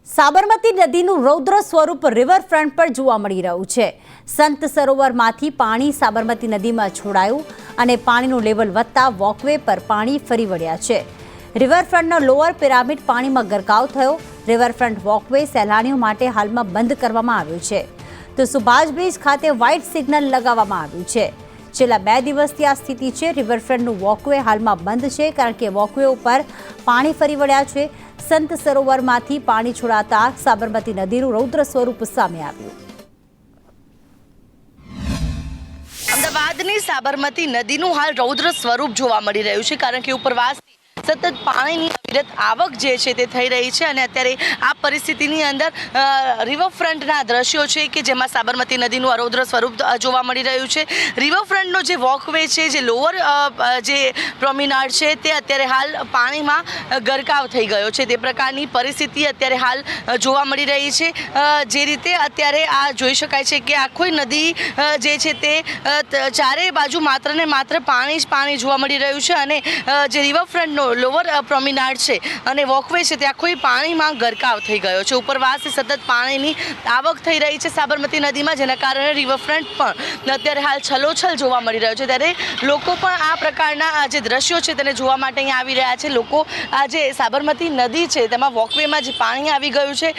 સાબરમતી નદીનું રૌદ્ર સ્વરૂપ રિવરફ્રન્ટ પર જોવા મળી રહ્યું છે। સંત સરોવરમાંથી પાણી સાબરમતી નદીમાં છોડાયું અને પાણીનું લેવલ વધતા વોકવે પર પાણી ફરી વળ્યા છે। રિવરફ્રન્ટનો લોઅર પિરામિડ પાણીમાં ગરકાવ થયો। રિવરફ્રન્ટ વોકવે સહેલાણીઓ માટે હાલમાં બંધ કરવામાં આવ્યું છે, તો સુભાષ બ્રિજ ખાતે વ્હાઇટ સિગ્નલ લગાવવામાં આવ્યું છે। છેલ્લા 2 દિવસથી આ સ્થિતિ છે। રિવરફ્રન્ટનું વોકવે હાલમાં બંધ છે, કારણ કે વોકવે ઉપર પાણી ફરી વળ્યા છે। સંત સરોવરમાંથી પાણી છોડાતા સાબરમતી નદીનું રૌદ્ર સ્વરૂપ સામે આવ્યું। અમદાવાદની સાબરમતી નદીનું હાલ રૌદ્ર સ્વરૂપ જોવા મળી રહ્યું છે, કારણ કે ઉપરવાસથી સતત પાણીની અવિરત આવક જે છે તે થઈ રહી છે અને અત્યારે આ પરિસ્થિતિની અંદર રિવરફ્રન્ટના દ્રશ્યો છે કે જેમાં સાબરમતી નદીનું રૌદ્ર સ્વરૂપ જોવા મળી રહ્યું છે। રિવરફ્રન્ટનો જે વોકવે છે, જે લોઅર જે પ્રોમિનાડ છે, તે અત્યારે હાલ પાણીમાં ગરકાવ થઈ ગયો છે। તે પ્રકારની પરિસ્થિતિ અત્યારે હાલ જોવા મળી રહી છે। જે રીતે અત્યારે આ જોઈ શકાય છે કે આખી નદી જે છે તે ચારે બાજુ માત્ર ને માત્ર પાણી જ પાણી જોવા મળી રહ્યું છે અને જે રિવરફ્રન્ટનો લોઅર પ્રોમિનાડ છે અને વોકવે છે તે આખો પાણીમાં ગરકાવ થઈ ગયો છે। ઉપરવાસથી સતત પાણીની આવક થઈ રહી છે સાબરમતી નદીમાં, જેના કારણે રિવરફ્રન્ટ પણ અત્યારે હાલ છલોછલ જોવા મળી રહ્યો છે। ત્યારે લોકો પણ આ પ્રકારના જે દ્રશ્યો છે તેને જોવા માટે અહીંયા આવી રહ્યા છે। લોકો આ જે સાબરમતી નદી છે તેમાં વોકવેમાં જે પાણી આવી ગયું છે,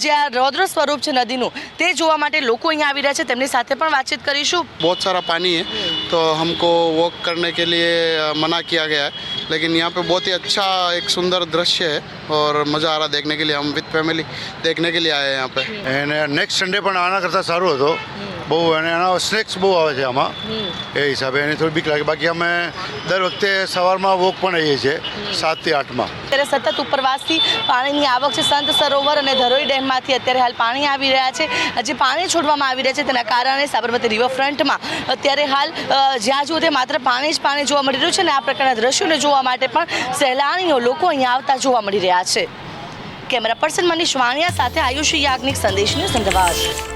જે આ રૌદ્ર સ્વરૂપ છે નદીનું, તે જોવા માટે લોકો અહીંયા આવી રહ્યા છે। તેમની સાથે પણ વાતચીત કરીશું। बहुत सारा पानी है तो हमको वॉक करने के लिए मना किया गया है, लेकिन यहाँ पे बहुत ही अच्छा एक सुंदर दृश्य है और मज़ा आ रहा देखने के लिए। हम विद फैमिली देखने के लिए आए हैं यहाँ पे। એને નેક્સ્ટ સન્ડે પણ આના કરતાં સારું હતો બહુ, અને એના સ્નેક્સ બહુ આવે છે આમાં, એ હિસાબે એની થોડી બીક લાગે। બાકી અમે દર વખતે સવારમાં વોક પણ આવીએ છીએ 7 થી 8માં। અત્યારે સતત ઉપરવાસથી પાણીની આવક છે। સંત સરોવર અને ધરોઈ ડેમમાંથી અત્યારે હાલ પાણી આવી રહ્યા છે। જે પાણી છોડવામાં આવી રહ્યા છે તેના કારણે સાબરમતી રિવરફ્રન્ટમાં અત્યારે હાલ જ્યાં જુઓ તે માત્ર પાણી જ પાણી જોવા મળી રહ્યું છે અને આ પ્રકારના દ્રશ્યોને જોવા માટે પણ સહેલાણીઓ લોકો અહીંયા આવતા જોવા મળી રહ્યા છે। કેમેરા પર્સન મનીષ વાણિયા સાથે આયુષી યાજ્ઞિક, સંદેશ ન્યૂઝ, અમદાવાદ।